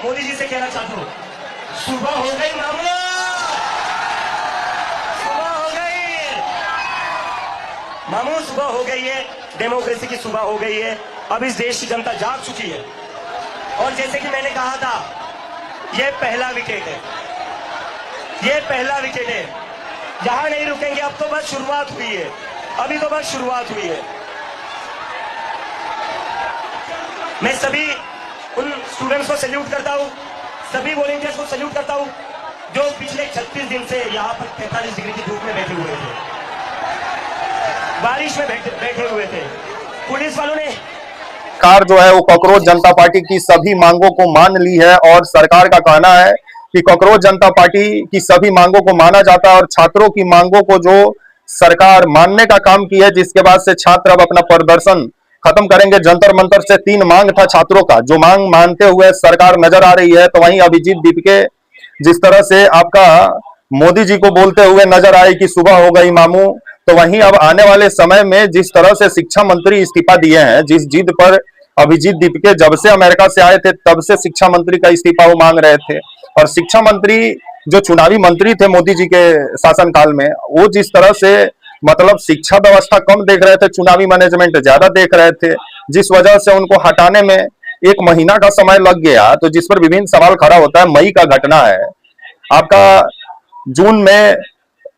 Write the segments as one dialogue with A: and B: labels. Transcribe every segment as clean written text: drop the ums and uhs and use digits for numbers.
A: मोदी जी से कहना चाहता हूं, सुबह हो गई मामला, सुबह हो गई मामू, सुबह हो गई है, डेमोक्रेसी की सुबह हो गई है। अब इस देश की जनता जाग चुकी है और जैसे कि मैंने कहा था, ये पहला विकेट है, ये पहला विकेट है। यहां नहीं रुकेंगे, अब तो बस शुरुआत हुई है, अभी तो बस शुरुआत हुई है। मैं सभी उन स्टूडेंट्स को सैल्यूट करता हूं, सभी वॉलंटियर्स को सैल्यूट करता हूं जो पिछले 36 दिन से यहां पर 45 डिग्री की धूप में बैठे हुए थे, बारिश में बैठे हुए थे। पुलिस वालों ने
B: सरकार जो है वो कॉकरोच जनता पार्टी की सभी मांगों को मान ली है और सरकार का कहना है कि कॉकरोच जनता पार्टी की सभी मांगों को माना जाता है और छात्रों की मांगों को जो सरकार मानने का काम की है, जिसके बाद से छात्र अब अपना प्रदर्शन खत्म करेंगे। जंतर मंतर से 3 मांग था छात्रों का, जो मांग मानते हुए सरकार नजर आ रही है। तो वहीं अभिजीत दीपके जिस तरह से आपका मोदी जी को बोलते हुए नजर आए कि सुबह हो गई मामू, तो वहीं अब आने वाले समय में जिस तरह से शिक्षा मंत्री इस्तीफा दिए हैं, जिस जिद पर अभिजीत दीपके जब से अमेरिका से आए थे तब से शिक्षा मंत्री का इस्तीफा वो मांग रहे थे। और शिक्षा मंत्री जो चुनावी मंत्री थे मोदी जी के शासनकाल में, वो जिस तरह से मतलब शिक्षा व्यवस्था कम देख रहे थे, चुनावी मैनेजमेंट ज्यादा देख रहे थे, जिस वजह से उनको हटाने में 1 महीना का समय लग गया। तो जिस पर विभिन्न सवाल खड़ा होता है, मई का घटना है आपका, जून में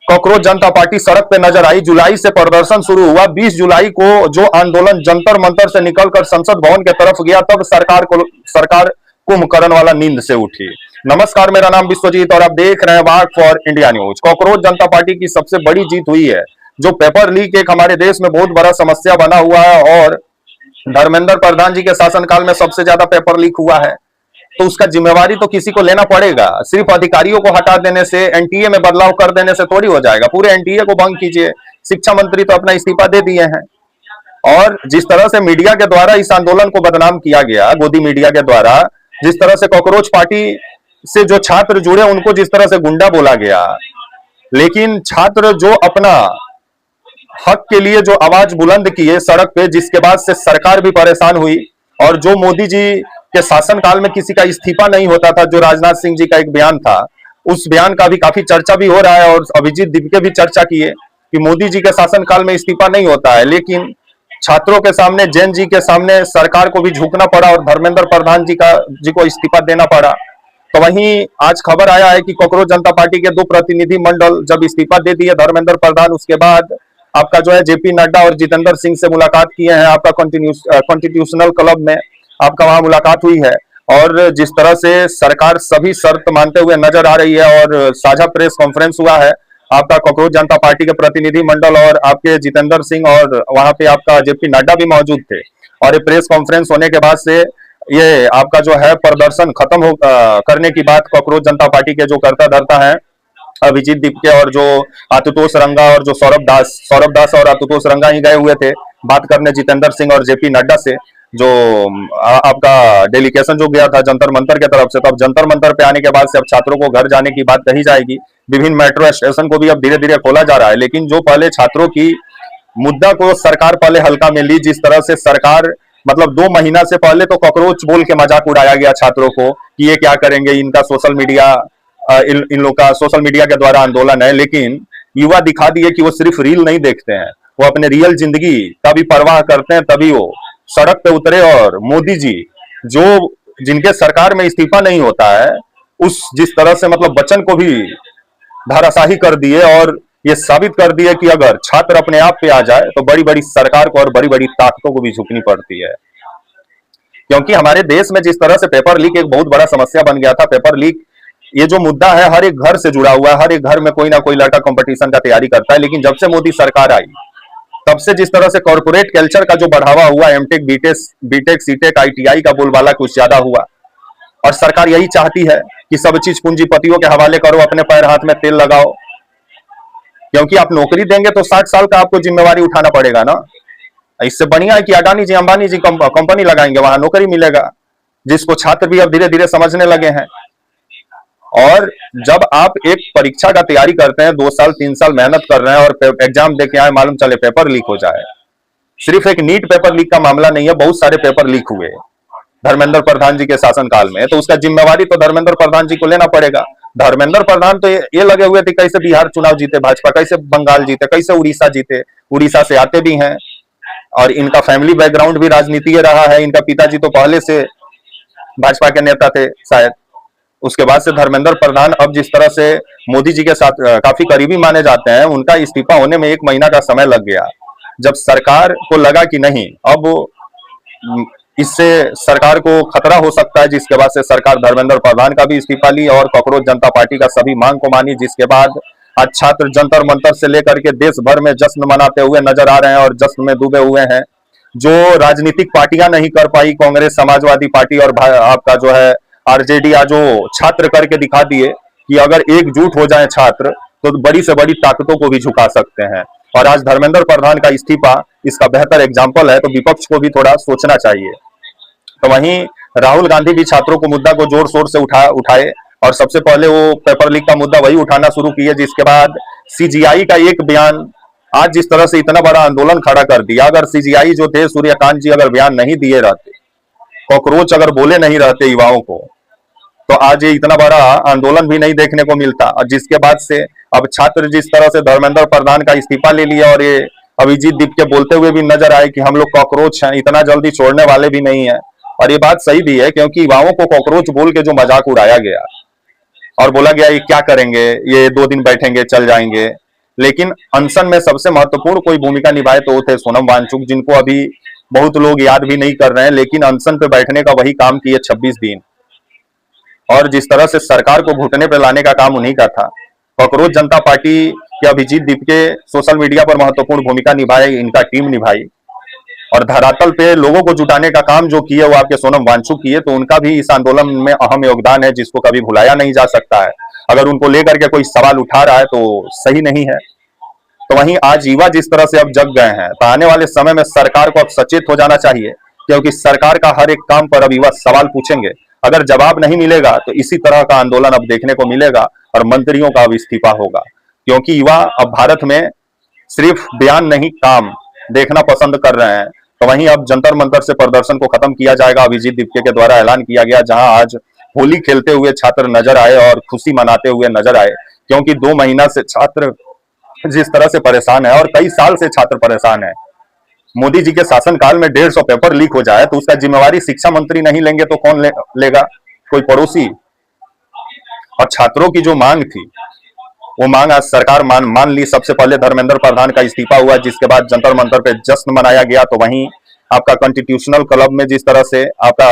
B: कॉकरोच जनता पार्टी सड़क पे नजर आई, जुलाई से प्रदर्शन शुरू हुआ, 20 जुलाई को जो आंदोलन जंतर मंतर से निकलकर संसद भवन के तरफ गया, तब सरकार कुंभकर्ण वाला नींद से उठी। नमस्कार, मेरा नाम विश्वजीत और आप देख रहे हैं वाक for India news. Cockroach Janata party की सबसे बड़ी जीत हुई है। जो पेपर लीक एक हमारे देश में बहुत बड़ा समस्या बना हुआ है और धर्मेंद्र प्रधान जी के शासनकाल में सबसे ज्यादा पेपर लीक हुआ है, तो उसका जिम्मेवारी तो किसी को लेना पड़ेगा। सिर्फ अधिकारियों को हटा देने से, एनटीए में बदलाव कर देने से थोड़ी हो जाएगा। पूरे एनटीए को भंग कीजिए। शिक्षा मंत्री तो अपना इस्तीफा दे दिए हैं। और जिस तरह से मीडिया के द्वारा इस आंदोलन को बदनाम किया गया, गोदी मीडिया के द्वारा, जिस तरह से कॉकरोच पार्टी से जो छात्र जुड़े उनको जिस तरह से गुंडा बोला गया, लेकिन छात्र जो अपना हक के लिए जो आवाज बुलंद किए सड़क पे, जिसके बाद से सरकार भी परेशान हुई। और जो मोदी जी के शासनकाल में किसी का इस्तीफा नहीं होता था, जो राजनाथ सिंह जी का एक बयान था, उस बयान का भी काफी चर्चा भी हो रहा है और अभिजीत दीपके भी चर्चा किए कि मोदी जी के शासनकाल में इस्तीफा नहीं होता है। लेकिन छात्रों के सामने, जैन जी के सामने सरकार को भी झुकना पड़ा और धर्मेंद्र प्रधान जी को इस्तीफा देना पड़ा। तो वहीं आज खबर आया है कि कॉकरोच जनता पार्टी के 2 प्रतिनिधि मंडल जब इस्तीफा दे दिए धर्मेंद्र प्रधान, उसके बाद आपका जो है जेपी नड्डा और जितेंद्र सिंह से मुलाकात किए हैं। आपका कॉन्स्टिट्यूशनल क्लब में आपका वहां मुलाकात हुई है और जिस तरह से सरकार सभी शर्त मानते हुए नजर आ रही है और साझा प्रेस कॉन्फ्रेंस हुआ है। आपका कॉकरोच जनता पार्टी के प्रतिनिधि मंडल और आपके जितेंद्र सिंह और वहां पे आपका जेपी नड्डा भी मौजूद थे। और ये प्रेस कॉन्फ्रेंस होने के बाद से ये आपका जो है प्रदर्शन खत्म करने की बात कॉकरोच जनता पार्टी के जो करता धरता है अभिजीत दीपके और जो आशुतोष रंगा और जो सौरभ दास और आशुतोष रंगा ही गए हुए थे बात करने जितेंद्र सिंह और जेपी नड्डा से, जो आपका डेलीगेशन जो गया था जंतर मंतर के तरफ से। तो अब जंतर मंतर पे आने के बाद से अब छात्रों को घर जाने की बात कही जाएगी। विभिन्न मेट्रो स्टेशन को भी अब धीरे धीरे खोला जा रहा है। लेकिन जो पहले छात्रों की मुद्दा को सरकार पहले हल्का में ली, जिस तरह से सरकार मतलब 2 महीना से पहले तो कॉकरोच बोल के मजाक उड़ाया गया छात्रों को कि ये क्या करेंगे, इनका सोशल मीडिया, इन लोग का सोशल मीडिया के द्वारा आंदोलन है। लेकिन युवा दिखा दिए कि वो सिर्फ रील नहीं देखते हैं, वो अपने रियल जिंदगी का भी परवाह करते हैं, तभी वो सड़क पे उतरे। और मोदी जी जो जिनके सरकार में इस्तीफा नहीं होता है, उस जिस तरह से मतलब वचन को भी धाराशाही कर दिए और ये साबित कर दिए कि अगर छात्र अपने आप पे आ जाए तो बड़ी बड़ी सरकार को और बड़ी बड़ी ताकतों को भी झुकनी पड़ती है। क्योंकि हमारे देश में जिस तरह से पेपर लीक एक बहुत बड़ा समस्या बन गया था, पेपर लीक ये जो मुद्दा है हर एक घर से जुड़ा हुआ है, हर एक घर में कोई ना कोई लड़का कंपटीशन का तैयारी करता है। लेकिन जब से मोदी सरकार आई तब से जिस तरह से कॉर्पोरेट कल्चर का जो बढ़ावा हुआ, एमटेक, बीटेक, सीटेक, आईटीआई का बोलबाला कुछ ज्यादा हुआ। और सरकार यही चाहती है कि सब चीज पूंजीपतियों के हवाले करो, अपने पैर हाथ में तेल लगाओ। क्योंकि आप नौकरी देंगे तो 60 साल का आपको जिम्मेवारी उठाना पड़ेगा ना। इससे बढ़िया है कि अडानी जी, अंबानी जी कंपनी लगाएंगे, वहां नौकरी मिलेगा, जिसको छात्र भी अब धीरे धीरे समझने लगे हैं। और जब आप एक परीक्षा का तैयारी करते हैं, 2 साल 3 साल मेहनत कर रहे हैं और एग्जाम दे के आए, मालूम चले पेपर लीक हो जाए। सिर्फ एक नीट पेपर लीक का मामला नहीं है, बहुत सारे पेपर लीक हुए। धर्मेंद्र प्रधान जी के शासनकाल में, तो उसका जिम्मेवारी तो धर्मेंद्र प्रधान जी को लेना पड़ेगा। धर्मेंद्र प्रधान तो ये लगे हुए थे कैसे बिहार चुनाव जीते भाजपा, कैसे बंगाल जीते, कैसे उड़ीसा जीते, उड़ीसा से आते भी हैं और इनका फैमिली बैकग्राउंड भी राजनीतिक रहा है। इनका पिताजी तो पहले से भाजपा के नेता थे शायद। उसके बाद से धर्मेंद्र प्रधान अब जिस तरह से मोदी जी के साथ काफी करीबी माने जाते हैं, उनका इस्तीफा होने में 1 महीना का समय लग गया। जब सरकार को लगा कि नहीं, अब इससे सरकार को खतरा हो सकता है, जिसके बाद से सरकार धर्मेंद्र प्रधान का भी इस्तीफा ली और कॉकरोच जनता पार्टी का सभी मांग को मानी। जिसके बाद आज छात्र जंतर मंतर से लेकर के देश भर में जश्न मनाते हुए नजर आ रहे हैं और जश्न में डूबे हुए हैं। जो राजनीतिक पार्टियां नहीं कर पाई, कांग्रेस, समाजवादी पार्टी और आपका जो है आरजेडी, या जो छात्र करके दिखा दिए कि अगर एकजुट हो जाए छात्र तो बड़ी से बड़ी ताकतों को भी झुका सकते हैं। और आज धर्मेंद्र प्रधान का इस्तीफा इसका बेहतर एग्जाम्पल है, तो विपक्ष को भी थोड़ा सोचना चाहिए। तो वहीं राहुल गांधी भी छात्रों को मुद्दा को जोर शोर से उठाए और सबसे पहले वो पेपर लीक का मुद्दा वही उठाना शुरू किए। जिसके बाद सीजीआई का एक बयान आज जिस तरह से इतना बड़ा आंदोलन खड़ा कर दिया। अगर सीजीआई जो थे सूर्यकांत जी अगर बयान नहीं दिए रहते, कॉकरोच अगर बोले नहीं रहते युवाओं को, तो आज ये इतना बड़ा आंदोलन भी नहीं देखने को मिलता। और जिसके बाद से अब छात्र जिस तरह से धर्मेंद्र प्रधान का इस्तीफा ले लिया और ये अभिजीत दीप के बोलते हुए भी नजर आए कि हम लोग कॉकरोच हैं, इतना जल्दी छोड़ने वाले भी नहीं है। और ये बात सही भी है, क्योंकि युवाओं को कॉकरोच बोल के जो मजाक उड़ाया गया और बोला गया ये क्या करेंगे, ये 2 दिन बैठेंगे चल जाएंगे। लेकिन अनशन में सबसे महत्वपूर्ण कोई भूमिका निभाए तो वो थे सोनम वांगचुक, जिनको अभी बहुत लोग याद भी नहीं कर रहे हैं, लेकिन अनशन पे बैठने का वही काम किए 26 दिन। और जिस तरह से सरकार को घुटने पे लाने का काम उन्हीं का था। कॉकरोच जनता पार्टी के अभिजीत दीप के सोशल मीडिया पर महत्वपूर्ण भूमिका निभाई, इनका टीम निभाई और धरातल पे लोगों को जुटाने का काम जो किए वो आपके सोनम वांगचुक किए। तो उनका भी इस आंदोलन में अहम योगदान है, जिसको कभी भुलाया नहीं जा सकता है। अगर उनको लेकर के कोई सवाल उठा रहा है तो सही नहीं है। तो वहीं आज युवा जिस तरह से अब जग गए हैं, तो आने वाले समय में सरकार को अब सचेत हो जाना चाहिए, क्योंकि सरकार का हर एक काम पर अब युवा सवाल पूछेंगे। अगर जवाब नहीं मिलेगा तो इसी तरह का आंदोलन अब देखने को मिलेगा और मंत्रियों का अब इस्तीफा होगा। क्योंकि युवा अब भारत में सिर्फ बयान नहीं काम देखना पसंद कर रहे हैं। तो वहीं अब जंतर मंतर से प्रदर्शन को खत्म किया जाएगा, अभिजीत दीप के द्वारा ऐलान किया गया, जहां आज होली खेलते हुए छात्र नजर आए और खुशी मनाते हुए नजर आए। क्योंकि 2 महीना से छात्र जिस तरह से परेशान है और कई साल से छात्र परेशान है, मोदी जी के शासनकाल में 150 पेपर लीक हो जाए तो उसका जिम्मेवारी शिक्षा मंत्री नहीं लेंगे तो कौन लेगा? कोई पड़ोसी। और छात्रों की जो मांग थी वो मांग आज सरकार मान ली। सबसे पहले धर्मेंद्र प्रधान का इस्तीफा हुआ, जिसके बाद जंतर मंतर पे जश्न मनाया गया। तो वहीं आपका कॉन्स्टिट्यूशनल क्लब में जिस तरह से आपका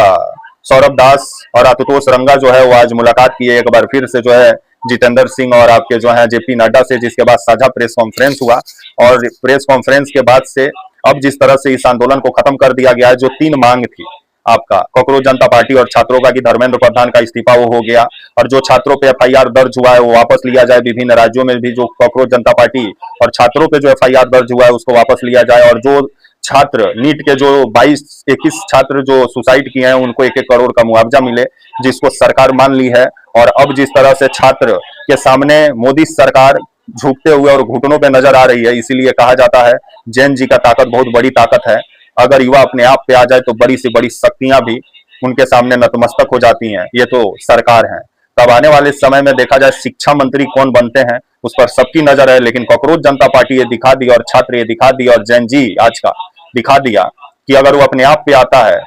B: सौरभ दास और आशुतोष रंगा जो है वो आज मुलाकात किए एक बार फिर से, जो है जितेंद्र सिंह और आपके जो है जेपी नड्डा से, जिसके बाद साझा प्रेस कॉन्फ्रेंस हुआ। और प्रेस कॉन्फ्रेंस के बाद से अब जिस तरह से इस आंदोलन को खत्म कर दिया गया है, जो 3 मांग थी आपका कॉकरोच जनता पार्टी और छात्रों का कि धर्मेंद्र प्रधान का इस्तीफा वो हो गया, और जो छात्रों पे एफआईआर दर्ज हुआ है वो वापस लिया जाए। विभिन्न राज्यों में भी जो कॉकरोच जनता पार्टी और छात्रों पे जो एफआईआर दर्ज हुआ है उसको वापस लिया जाए। और जो छात्र नीट के जो 22-21 छात्र जो सुसाइड किए हैं उनको 1-1 करोड़ का मुआवजा मिले, जिसको सरकार मान ली है। और अब जिस तरह से छात्र के सामने मोदी सरकार झुकते हुए और घुटनों पे नजर आ रही है, इसीलिए कहा जाता है जैन जी का ताकत बहुत बड़ी ताकत है। अगर युवा अपने आप पे आ जाए तो बड़ी से बड़ी शक्तियां भी उनके सामने नतमस्तक हो जाती हैं। ये तो सरकार है। तब आने वाले समय में देखा जाए शिक्षा मंत्री कौन बनते हैं उस पर सबकी नजर है। लेकिन कॉकरोच जनता पार्टी ये दिखा दी और छात्र ये दिखा दी और जैन जी आज का दिखा दिया कि अगर वो अपने आप पे आता है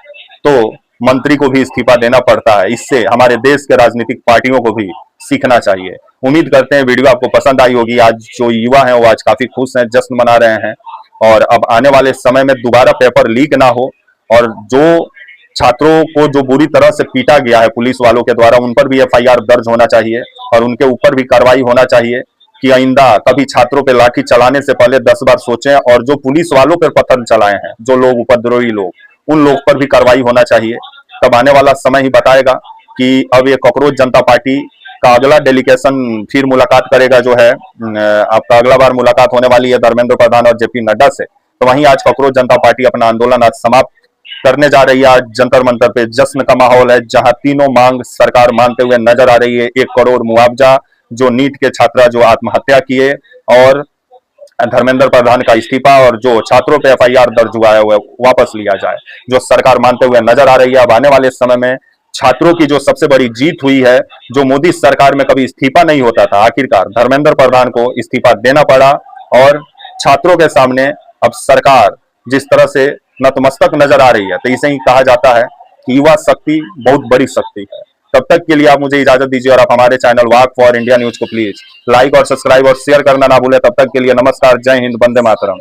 B: तो मंत्री को भी इस्तीफा देना पड़ता है। इससे हमारे देश के राजनीतिक पार्टियों को भी सीखना चाहिए। उम्मीद करते हैं वीडियो आपको पसंद आई होगी। आज जो युवा हैं वो आज काफी खुश हैं, जश्न मना रहे हैं। और अब आने वाले समय में दोबारा पेपर लीक ना हो और जो छात्रों को जो बुरी तरह से पीटा गया है पुलिस वालों के द्वारा, उन पर भी एफआईआर दर्ज होना चाहिए और उनके ऊपर भी कार्रवाई होना चाहिए कि आइंदा कभी छात्रों पे लाठी चलाने से पहले 10 बार सोचें। और जो पुलिस वालों पर पत्थर चलाए हैं, जो लोग उपद्रवी लोग, उन लोग पर भी कार्रवाई होना चाहिए। तब आने वाला समय ही बताएगा कि अब ये कॉकरोच जनता पार्टी का अगला डेलीगेशन फिर मुलाकात करेगा। जो है आपका अगला बार मुलाकात होने वाली है धर्मेंद्र प्रधान और जेपी नड्डा से। तो वहीं आज कॉकरोच जनता पार्टी अपना आंदोलन आज समाप्त करने जा रही है। आज जंतर मंतर पे जश्न का माहौल है, जहां तीनों मांग सरकार मानते हुए नजर आ रही है। 1 करोड़ मुआवजा जो नीट के छात्रा जो आत्महत्या किए, और धर्मेंद्र प्रधान का इस्तीफा और जो छात्रों पे एफआईआर दर्ज हुआ है वह वापस लिया जाए, जो सरकार मानते हुए नजर आ रही है। अब आने वाले समय में छात्रों की जो सबसे बड़ी जीत हुई है, जो मोदी सरकार में कभी इस्तीफा नहीं होता था, आखिरकार धर्मेंद्र प्रधान को इस्तीफा देना पड़ा और छात्रों के सामने अब सरकार जिस तरह से नतमस्तक नजर आ रही है, तो इसे ही कहा जाता है कि युवा शक्ति बहुत बड़ी शक्ति है। तब तक के लिए आप मुझे इजाजत दीजिए और आप हमारे channel walk for India news को प्लीज लाइक और सब्सक्राइब और शेयर करना ना भूलें। तब तक के लिए नमस्कार, जय हिंद, वंदे मातरम।